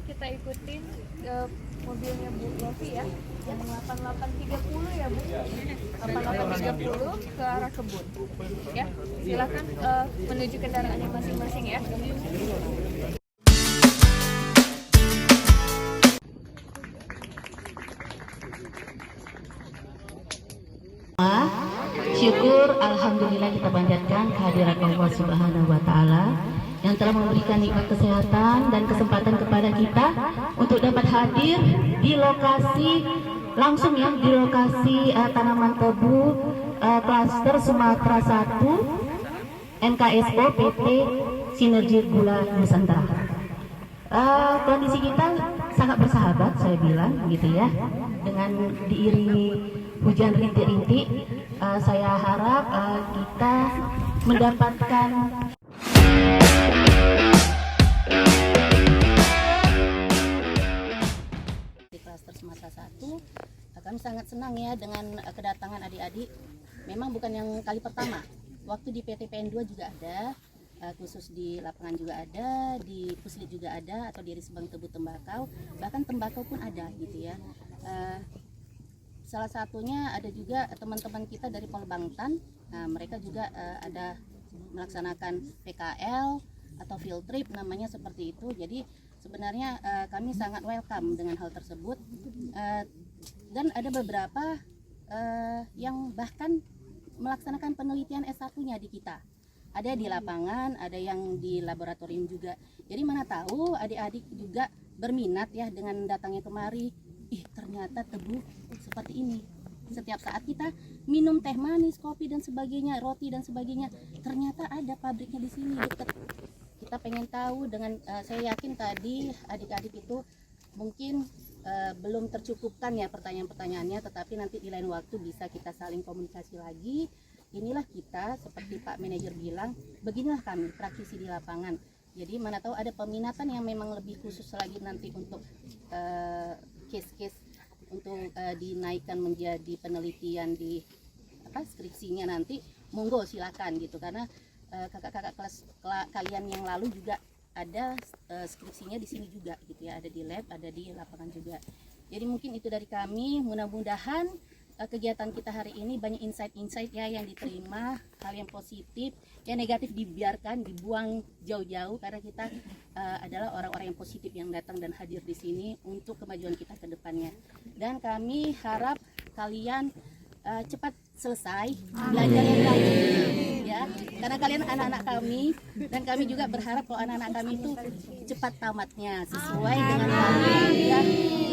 kita ikutin mobilnya Bu Lofi ya, yang 8830 ya Bu, 8830 ke arah kebun. Ya, silakan menuju kendaraannya masing-masing ya. Syukur alhamdulillah kita panjatkan kehadirat Allah Subhanahu wa taala yang telah memberikan nikmat kesehatan dan kesempatan kepada kita untuk dapat hadir di lokasi langsung ya, di lokasi tanaman tebu klaster Sumatera 1 MKSO PT Sinergi Gula Nusantara. Kondisi kita sangat bersahabat, saya bilang gitu ya, dengan diiringi hujan rintik-rintik. Saya harap kita mendapatkan di klaster Sumatera 1. Kami sangat senang ya dengan kedatangan adik-adik. Memang bukan yang kali pertama. Waktu di PTPN 2 juga ada, khusus di lapangan juga ada, di Puslit juga ada, atau di Risbang Tebu Tembakau, bahkan tembakau pun ada gitu ya. Salah satunya ada juga teman-teman kita dari Polbangtan. Nah, mereka juga ada melaksanakan PKL atau field trip namanya seperti itu. Jadi sebenarnya kami sangat welcome dengan hal tersebut. Dan ada beberapa yang bahkan melaksanakan penelitian S1-nya di kita. Ada di lapangan, ada yang di laboratorium juga. Jadi mana tahu adik-adik juga berminat ya dengan datangnya kemari. Ternyata tebu seperti ini. Setiap saat kita minum teh manis, kopi dan sebagainya, roti dan sebagainya, ternyata ada pabriknya di sini dekat. Kita pengen tahu dengan saya yakin tadi adik-adik itu mungkin belum tercukupkan ya pertanyaan-pertanyaannya, tetapi nanti di lain waktu bisa kita saling komunikasi lagi. Inilah kita, seperti Pak Manajer bilang, beginilah kami praktisi di lapangan. Jadi mana tahu ada peminatan yang memang lebih khusus lagi nanti untuk case-case untuk dinaikkan menjadi penelitian di skripsinya nanti, monggo silakan gitu, karena kakak-kakak kelas kalian yang lalu juga ada skripsinya di sini juga gitu ya, ada di lab, ada di lapangan juga. Jadi mungkin itu dari kami, mudah-mudahan kegiatan kita hari ini banyak insight-insight ya yang diterima, hal yang positif, yang negatif dibiarkan, dibuang jauh-jauh, karena kita adalah orang-orang yang positif yang datang dan hadir di sini untuk kemajuan kita ke depannya. Dan kami harap kalian cepat selesai belajar yang lain ya, karena kalian anak-anak kami, dan kami juga berharap kalau anak-anak kami itu cepat tamatnya sesuai dengan yang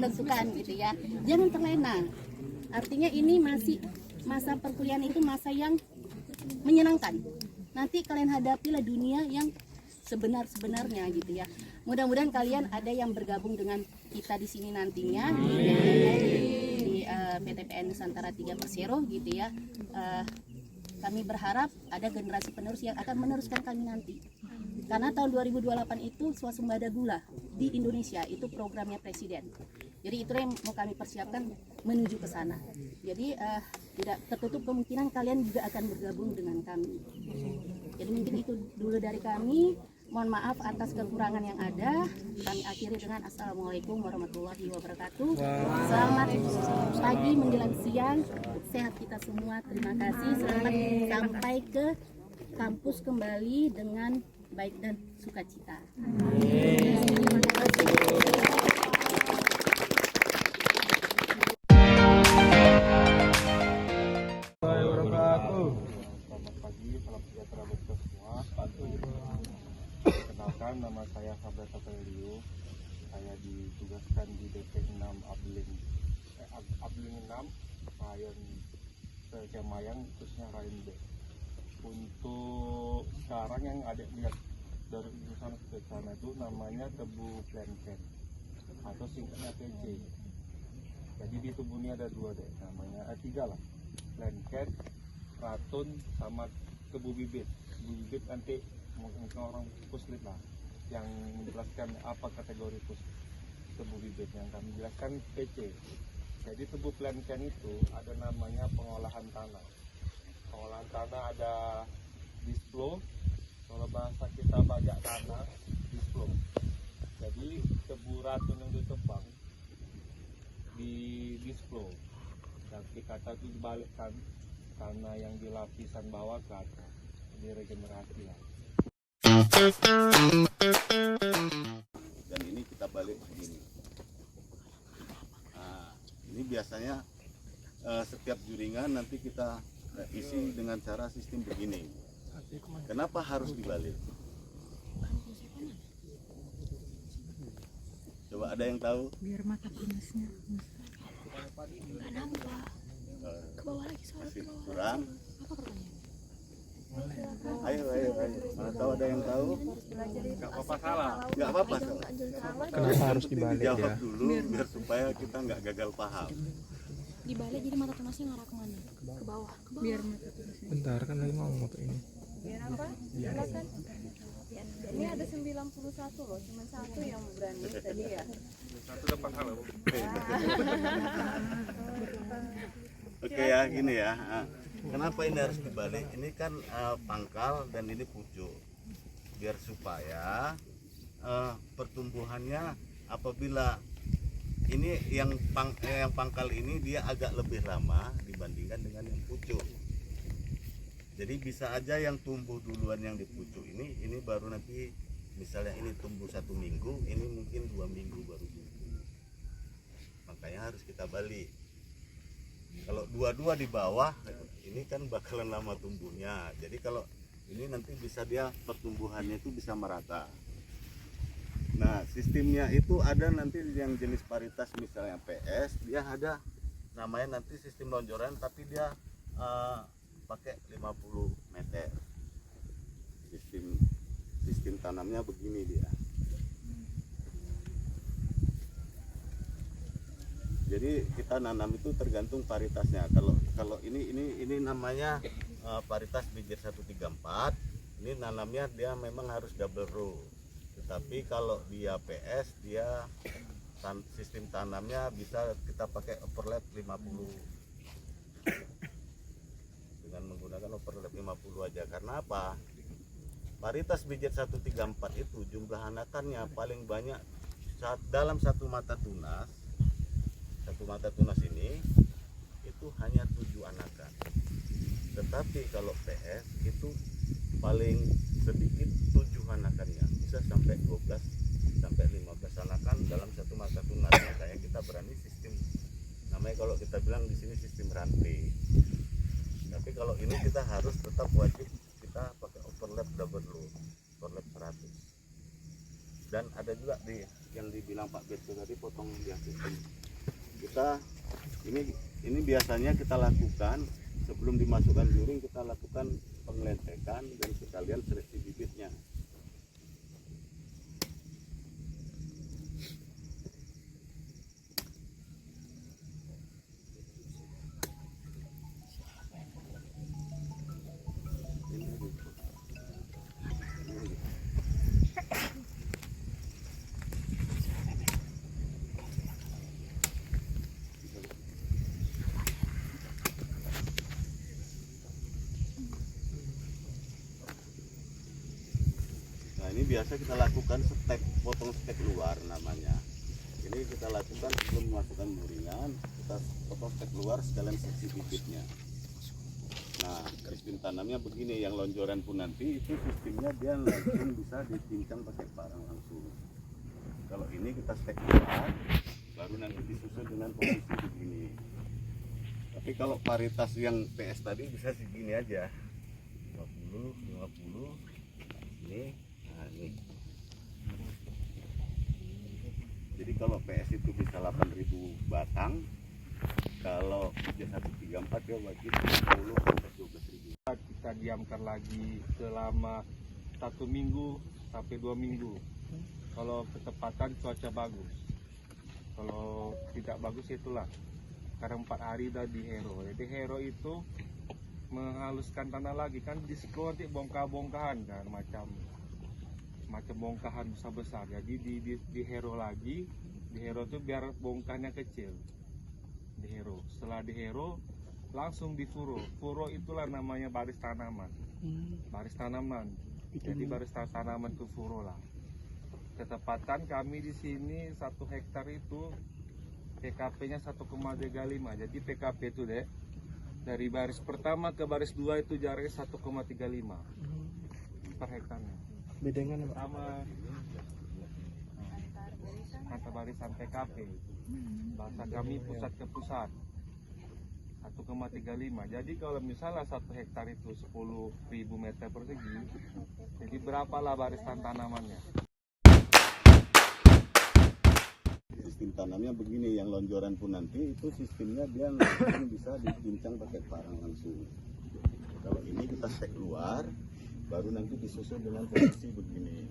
ditentukan gitu ya. Jangan terlena. Artinya ini masih masa perkuliahan, itu masa yang menyenangkan. Nanti kalian hadapilah dunia yang sebenarnya gitu ya. Mudah-mudahan kalian ada yang bergabung dengan kita di sini nantinya di PTPN Nusantara 3 Persero gitu ya. Kami berharap ada generasi penerus yang akan meneruskan kami nanti. Karena tahun 2028 itu swasembada gula di Indonesia, itu programnya Presiden. Jadi itu yang mau kami persiapkan menuju ke sana. Jadi tidak tertutup kemungkinan kalian juga akan bergabung dengan kami. Jadi mungkin itu dulu dari kami. Mohon maaf atas kekurangan yang ada. Kami akhiri dengan Assalamualaikum warahmatullahi wabarakatuh. Selamat pagi menjelang siang. Sehat kita semua. Terima kasih. Selamat sampai ke kampus kembali dengan baik dan sukacita. Terima kasih. Nama saya Sabda Sapelio. Saya ditugaskan di DP 6 Abling 6 Rayon Kemayang, khususnya Rayon B. Untuk sekarang yang ada lihat dari urusan ke sana itu namanya tebu planken atau singkatnya TC. Jadi di tubuh ini ada dua deh, namanya tiga lah, planken, ratun, sama tebu bibit. Tebu bibit nanti mungkin orang puslit lah yang menjelaskan apa kategori tebu bibit. Yang kami jelaskan PC. Jadi tebu planken itu ada namanya pengolahan tanah. Pengolahan tanah ada displo, kalau bahasa kita bajak tanah, displo. Jadi tebu disflow. Dan kata itu dibalikkan karena yang di lapisan bawah ke atas, diregenerasi lah. Dan ini kita balik begini. Nah, ini biasanya setiap juringan nanti kita isi dengan cara sistem begini. Kenapa harus dibalik? Coba ada yang tahu? Biar mata panasnya Nggak nampak. Ke bawah lagi soalnya. Masih kurang? Ayo. Mana tahu ada yang tahu? Gak apa-apa salah. Nggak apa-apa. Salah. Kenapa harus Penting dibalik dijawab ya? dulu biar supaya kita nggak gagal paham. dibalik jadi mata tunasnya ngarah kemana? Ke bawah. Biar mata tunasnya. Bentar kan lagi mau foto ini. Biar apa? Silakan. Ini ada 91 loh, cuma satu yang berani tadi ya. Satu dapat hal. Oke ya, gini ya. Kenapa ini harus dibalik? Ini kan pangkal dan ini pucuk. Biar supaya pertumbuhannya apabila ini yang pangkal ini dia agak lebih lama dibandingkan dengan yang pucuk. Jadi bisa aja yang tumbuh duluan yang di pucuk ini baru nanti misalnya ini tumbuh 1 minggu, ini mungkin 2 minggu baru tumbuh. Makanya harus kita balik. Kalau dua-dua di bawah, ini kan bakalan lama tumbuhnya. Jadi kalau ini nanti bisa dia pertumbuhannya itu bisa merata. Nah, sistemnya itu ada nanti yang jenis paritas misalnya PS, dia ada namanya nanti sistem lonjoran, tapi dia pakai 50 meter. Sistem tanamnya begini dia. Jadi kita nanam itu tergantung paritasnya. Kalau ini namanya paritas bibit 134. Ini nanamnya dia memang harus double row. Tetapi kalau dia PS dia sistem tanamnya bisa kita pakai overlap 50. Dengan menggunakan overlap 50 aja. Karena apa? Paritas bibit 134 itu jumlah anakannya paling banyak dalam satu mata tunas. Satu mata tunas ini itu hanya 7 anakan. Tetapi kalau PS itu paling sedikit 7 anakannya, bisa sampai 12 sampai 15 anakan dalam satu mata tunas. Makanya kita berani sistem, namanya kalau kita bilang di sini sistem rantai. Tapi kalau ini kita harus tetap wajib kita pakai overlap double row, overlap 100. Dan ada juga yang dibilang Pak Beto tadi potong di sistem. Kita ini biasanya kita lakukan sebelum dimasukkan juring, kita lakukan penglentekan dan sekalian seleksi bibitnya. Ini biasa kita lakukan stek, potong stek luar namanya. Ini kita lakukan sebelum memasukkan buringan, kita potong stek luar sekalian seksi bibitnya. Nah, sistem tanamnya begini, yang lonjoran pun nanti itu sistemnya dia langsung bisa dicincang pakai parang langsung. Kalau ini kita stek luar, baru nanti disusun dengan posisi begini. Tapi kalau paritas yang PS tadi bisa segini aja, 50, 50, ini. Nah, ini. Jadi kalau PS itu bisa 8.000 batang, kalau 134 dia wajib 10 sampai 12.000. Kita diamkan lagi selama 1 minggu sampai 2 minggu. Kalau ketepatan cuaca bagus. Kalau tidak bagus itulah. Sekarang 4 hari udah di hero. Jadi hero itu menghaluskan tanah lagi kan, di sekolah nanti bongkah-bongkahan kan, macam bongkahan besar. Jadi di hero lagi, di hero tuh biar bongkahnya kecil. Di hero, setelah di hero langsung di furo. Furo itulah namanya baris tanaman. Baris tanaman. Jadi baris tanaman itu furo lah. Ketepatan kami di sini 1 hektar itu PKP-nya 1,35. Jadi PKP itu dek, dari baris pertama ke baris 2 itu jaraknya 1,35 per hektarnya. Bedanya apa? Sama antar barisan PKP. Bahasa kami pusat ke pusat 1,35. Jadi kalau misalnya 1 hektar itu 10.000 meter persegi, jadi berapalah barisan tanamannya? Sistem tanamnya begini, yang lonjoran pun nanti itu sistemnya dia langsung bisa dicincang pakai parang langsung. Kalau ini kita stek luar, baru nanti disusul dengan posisi begini.